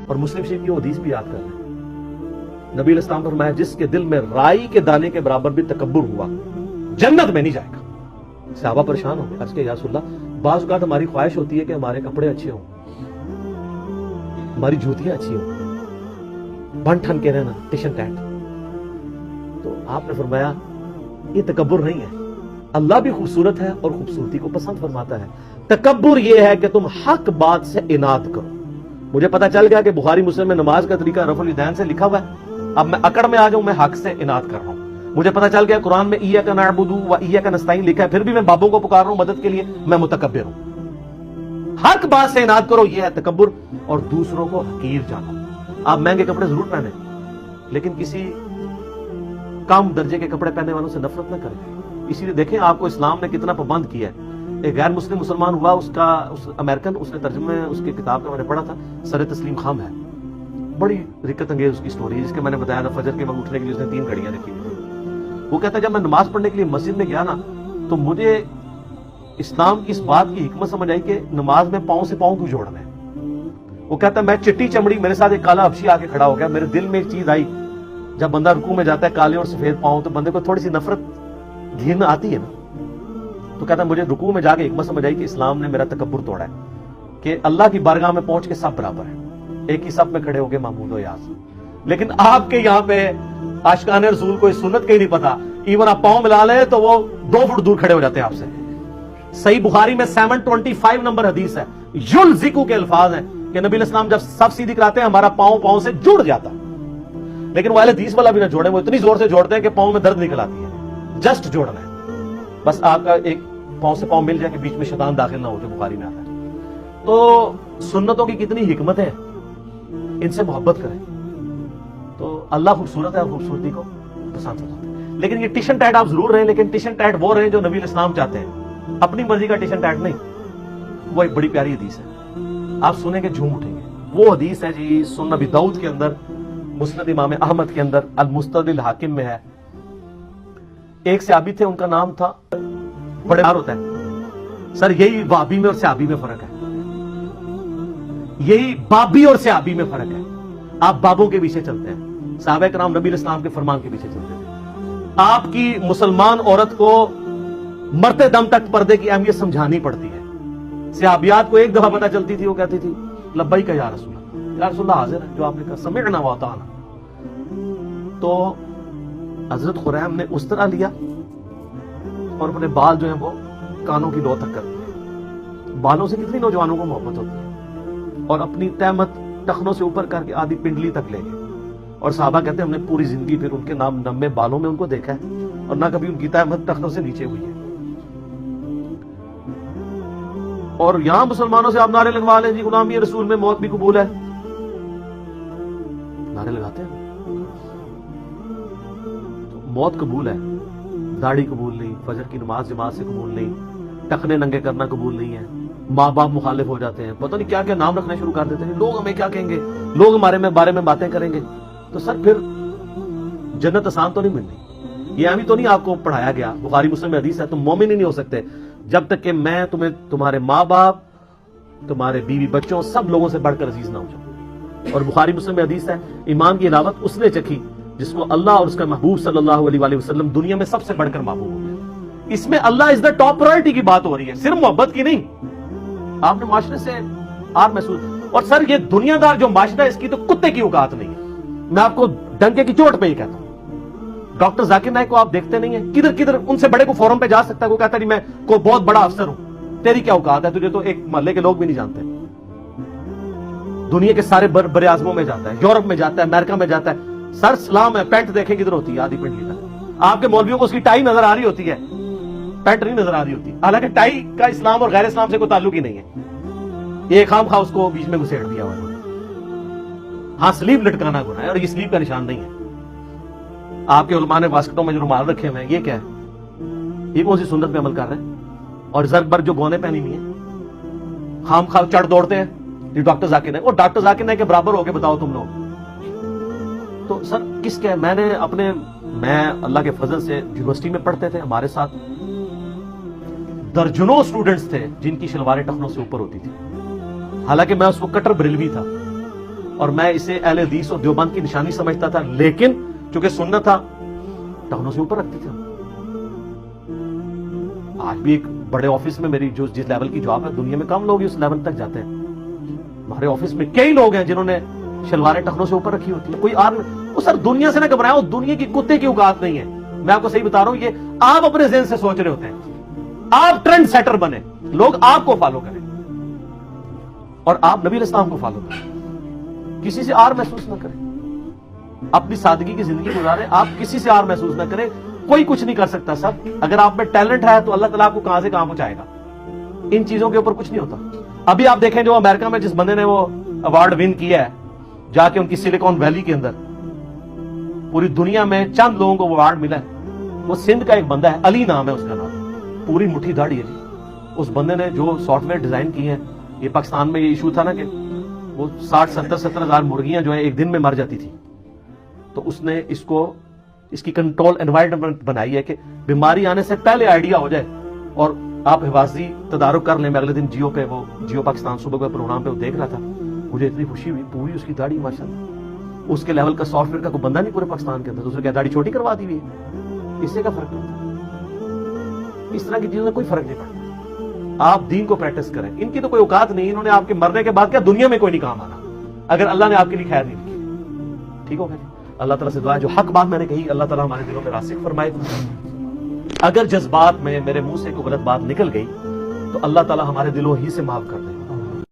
اور مسلم شریف کی وہ حدیث بھی یاد کر لیں، نبی علیہ السلام نے فرمایا جس کے دل میں رائی کے دانے کے برابر بھی تکبر ہوا جنت میں نہیں جائے گا۔ صحابہ پریشان ہو گئے، عرض کیا یا رسول اللہ، بعض اوقات ہماری خواہش ہوتی ہے کہ ہمارے کپڑے اچھے ہوں، ہماری جوتیاں اچھی ہوں، بن ٹھن کے رہنا، ٹشن ٹیٹ۔ تو آپ نے فرمایا یہ تکبر نہیں ہے، اللہ بھی خوبصورت ہے اور خوبصورتی کو پسند فرماتا ہے۔ تکبر یہ ہے کہ تم حق بات سے اناد کرو۔ مجھے پتا چل گیا کہ بخاری مسلم میں نماز کا طریقہ رفع الیدین سے لکھا ہوا ہے، اب میں اکڑ میں آ جاؤں، میں حق سے اناد کر رہا ہوں۔ مجھے پتا چل گیا قرآن میں ایاک نعبد و ایاک نستعین لکھا ہے، پھر بھی میں بابوں کو پکار رہا ہوں مدد کے لیے، میں متکبر ہوں۔ حق بات سے اناد کرو، یہ ہے تکبر، اور دوسروں کو حقیر جانا۔ آپ مہنگے کپڑے ضرور پہنیں لیکن کسی کم درجے کے کپڑے پہننے والوں سے نفرت نہ کریں۔ اسی لیے دیکھیں آپ کو اسلام نے کتنا پابند کیا ہے۔ ایک غیر مسلم مسلمان ہوا، اس امریکن، اس نے ترجمے اس کی کتاب کا میں نے پڑھا تھا، سر تسلیم خام ہے، بڑی رکت انگیز اس کی سٹوری، جس کے میں نے بتایا تھا فجر کے وقت اٹھنے کے لیے اس نے 3 گھڑیاں رکھی ہوئی تھی۔ وہ کہتا ہے جب میں نماز پڑھنے کے لیے مسجد میں گیا نا تو مجھے اسلام کی اس بات کی حکمت سمجھ آئی کہ نماز میں پاؤں سے پاؤں کیوں جوڑنا ہے۔ وہ کہتا ہے میں چٹی چمڑی، میرے ساتھ ایک کالا حبشی آ کے کھڑا ہو گیا، میرے دل میں ایک چیز آئی، جب بندہ رکوع میں جاتا ہے کالے اور سفید پاؤں تو بندے کو تھوڑی سی نفرت گھن آتی ہے نا۔ تو کہتا ہے مجھے رکوع میں جا کے حکمت سمجھ آئی کہ اسلام نے میرا تکبر توڑا ہے، کہ اللہ کی بارگاہ میں پہنچ کے سب برابر ہیں، ایک ہی صف میں کھڑے ہو کے محمود و یاس۔ لیکن آپ کے یہاں پہ عاشقان رسول کو اس سنت کا ہی نہیں پتا، ایون آپ پاؤں ملا لیں تو وہ 2 فٹ دور کھڑے ہو جاتے ہیں آپ سے۔ صحیح بخاری میں 725 نمبر حدیث ہے، یلزقو کے الفاظ ہیں کہ نبی علیہ السلام جب صف سیدھی کراتے ہیں ہمارا پاؤں سے جڑ جاتا، لیکن وہ اہل حدیث والا بھی نہ جوڑے، وہ اتنی زور سے جوڑتے ہیں کہ پاؤں میں درد نکل آتی ہے، جسٹ جوڑنا ہے بس، آپ کا ایک پاؤں سے پاؤں مل جائے کہ بیچ میں شیطان داخل نہ ہو، جو بخاری میں آتا ہے۔ تو سنتوں کی کتنی حکمت ہے، ان سے محبت کریں تو اللہ خوبصورت ہے اور خوبصورتی کو پسند کرتا ہے۔ لیکن یہ ٹشن ٹیٹ آپ ضرور رہیں، لیکن ٹشن ٹیٹ وہ رہیں جو نبی علیہ السلام چاہتے ہیں، اپنی مرضی کا ٹشن ٹیٹ نہیں۔ وہ ایک بڑی پیاری حدیث ہے، آپ سنیں گے جھوم اٹھیں گے۔ وہ حدیث ہے جی سنن ابی داؤد کے اندر، مسند امام احمد کے اندر، المستدرک الحاکم میں ہے۔ ایک صحابی تھے، ان کا نام تھا، بڑے بار ہوتا ہے سر، یہی وہابی میں اور صحابی میں فرق ہے، یہی بابی اور صحابی میں فرق ہے۔ آپ بابوں کے پیچھے چلتے ہیں، صحابہ کرام نبی علیہ السلام کے فرمان کے پیچھے چلتے ہیں۔ آپ کی مسلمان عورت کو مرتے دم تک پردے کی اہمیت سمجھانی پڑتی ہے۔ صحابیات کو ایک دفعہ پتہ چلتی تھی، وہ کہتی تھی لبیک یا رسول اللہ، یا رسول اللہ حاضر ہے جو آپ نے کہا، سمعنا واطعنا۔ تو حضرت خریم نے اس طرح لیا اور اپنے بال جو ہیں وہ کانوں کی لو تک کر دیے۔ بالوں سے کتنی نوجوانوں کو محبت ہوتی ہے، اور اپنی تہمت ٹخنوں سے اوپر کر کے آدھی پنڈلی تک لے گئے۔ اور صحابہ کہتے ہیں ہم نے پوری زندگی پھر ان کے نام نمے بالوں میں ان کو دیکھا ہے، اور نہ کبھی ان کی تہمت ٹخنوں سے نیچے ہوئی ہے۔ اور یہاں مسلمانوں سے آپ نعرے لگوا لیں جی غلامی رسول میں موت بھی قبول ہے، نعرے لگاتے ہیں تو موت قبول ہے، داڑھی قبول نہیں، فجر کی نماز جماعت سے قبول نہیں، ٹخنے ننگے کرنا قبول نہیں ہے، ماں باپ مخالف ہو جاتے ہیں، پتہ نہیں کیا کیا نام رکھنا شروع کر دیتے ہیں، لوگ ہمیں کیا کہیں گے، لوگ ہمارے بارے میں باتیں کریں گے۔ تو سر پھر جنت آسان تو نہیں ملنی، یہ ابھی تو نہیں آپ کو پڑھایا گیا، بخاری مسلم میں حدیث ہے تم مومن ہی نہیں ہو سکتے جب تک کہ میں تمہیں تمہارے ماں باپ، تمہارے بیوی بچوں، سب لوگوں سے بڑھ کر عزیز نہ ہو جاؤں۔ اور بخاری مسلم میں حدیث ہے ایمان کی علاوت اس نے چکھی جس کو اللہ اور اس کا محبوب صلی اللہ علیہ وآلہ وسلم دنیا میں سب سے بڑھ کر محبوب ہو گئے۔ اس میں اللہ از دا ٹاپ پرائرٹی کی بات ہو رہی ہے، صرف محبت کی نہیں۔ آپ نے معاشرے سے آپ محسوس، اور سر یہ دنیا دار جو معاشرہ ہے اس کی تو کتے کی اوقات نہیں ہے، میں آپ کو ڈنکے کی چوٹ پہ ہی کہتا ہوں۔ ڈاکٹر ذاکر نائک کو آپ دیکھتے نہیں ہیں، کدھر کدھر ان سے بڑے کو فورم پہ جا سکتا ہے، وہ کہتا ہے میں کوئی بہت بڑا افسر ہوں، تیری کیا اوقات ہے، تجھے تو ایک محلے کے لوگ بھی نہیں جانتے۔ دنیا کے سارے بر اعظموں میں جاتا ہے، یورپ میں جاتا ہے، امریکہ میں جاتا ہے، سر سلام ہے، پینٹ دیکھیں کدھر ہوتی ہے آدھی پنڈلی تک، آپ کے مولویوں کو اس کی ٹائی نظر آ رہی ہوتی ہے، پینٹ نہیں نظر آ رہی ہوتی، حالانکہ ٹائی کا اسلام اور غیر اسلام سے کوئی تعلق ہی نہیں ہے، یہ خام خواہ اس کو بیچ میں گھسیڑ دیا ہوا ہے۔ ہاں سلیب لٹکانا گناہ ہے، اور یہ سلیب کا نشان نہیں ہے۔ آپ کے علماء نے واسکٹوں میں جو رومال رکھے ہوئے ہیں، یہ کیا ہے، یہ کون سی سنت پہ عمل کر رہے ہیں؟ اور زرگ برگ جو گونے پہنی ہوئی ہیں، خام خواہ چڑھ دوڑتے ہیں، یہ ڈاکٹر ذاکر نائک، اور ڈاکٹر ذاکر نائک کے برابر ہو کے بتاؤ تم لوگ۔ تو سر کس کے، میں اللہ کے فضل سے یونیورسٹی میں پڑھتے تھے، ہمارے ساتھ درجنوں اسٹوڈنٹس تھے جن کی شلواریں ٹخنوں سے اوپر ہوتی تھی، حالانکہ میں اس کو کٹر بریلوی تھا، اور میں اسے اہل حدیث اور دیوبند کی نشانی سمجھتا تھا، لیکن چونکہ سنت تھا ٹاؤنوں سے اوپر رکھتے تھے. آج بھی ایک بڑے آفس میں میری جس لیول کی جاب ہے، دنیا میں کم لوگ اس لیول تک جاتے ہیں. ہمارے آفس میں کئی لوگ ہیں جنہوں نے شلواریں ٹخنوں سے اوپر رکھی ہوتی ہیں. کوئی وہ سر دنیا سے نہ گھبرائے، وہ دنیا کی کتے کی اوقات نہیں ہے. میں آپ کو صحیح بتا رہا ہوں، یہ آپ اپنے ذہن سے سوچ رہے ہوتے ہیں. آپ ٹرینڈ سیٹر بنے، لوگ آپ کو فالو کریں اور آپ نبی علیہ السلام کو فالو کریں. کسی سے آر محسوس نہ کریں، اپنی سادگی کی زندگی گزاریں. آپ کسی سے آر محسوس نہ کریں. کوئی کچھ نہیں کر سکتا. سب اگر آپ میں ٹیلنٹ ہے تو اللہ تعالیٰ آپ کو کہاں سے کہاں پہنچائے گا. ان چیزوں کے اوپر کچھ نہیں ہوتا. ابھی آپ دیکھیں جو امریکہ میں جس بندے نے وہ ایوارڈ ون کیا ہے، جا کے ان کی سلیکون ویلی کے اندر، پوری دنیا میں چند لوگوں کو وہ ایوارڈ ملا ہے. وہ سندھ کا ایک بندہ ہے، علی نام ہے اس کا نام، پوری مٹھی داڑھی ہے. اس بندے نے جو سافٹ ویئر ڈیزائن کی ہیں، یہ پاکستان میں یہ ایشو تھا نا کہ وہ 60-70 ہزار مرغیاں جو ہے ایک دن میں مر جاتی تھی. تو اس نے اس کی کنٹرول انوائرمنٹ بنائی ہے کہ بیماری آنے سے پہلے آئیڈیا ہو جائے. اور آپ حفاظتی تدارک کر لیں. میں اگلے دن جیو پہ، وہ جیو پاکستان صبح کے پروگرام پہ وہ دیکھ رہا تھا، مجھے اتنی خوشی ہوئی. پوری اس کی داڑھی ماشاءاللہ، اس کے لیول کا سافٹ ویئر کا کوئی بندہ نہیں پورے پاکستان کے اندر. دوسرے کیا داڑھی چھوٹی کروا دی ہوئی ہے، اس سے کا فرق پڑتا. اس طرح کی چیزوں میں کوئی فرق نہیں پڑتا. آپ دین کو پریکٹس کریں. ان کی تو کوئی اوقات نہیں، انہوں نے آپ کے مرنے کے بعد کیا دنیا میں کوئی نہیں کام آنا اگر اللہ نے آپ کے لیے خیر نہیں لکھی. ٹھیک ہو گیا؟ اللہ تعالیٰ سے دعا ہے جو حق بات میں نے کہی، اللہ تعالیٰ ہمارے دلوں پہ راسخ فرمائے. اگر جذبات میں میرے منہ سے کوئی غلط بات نکل گئی تو اللہ تعالیٰ ہمارے دلوں ہی سے معاف کر دے.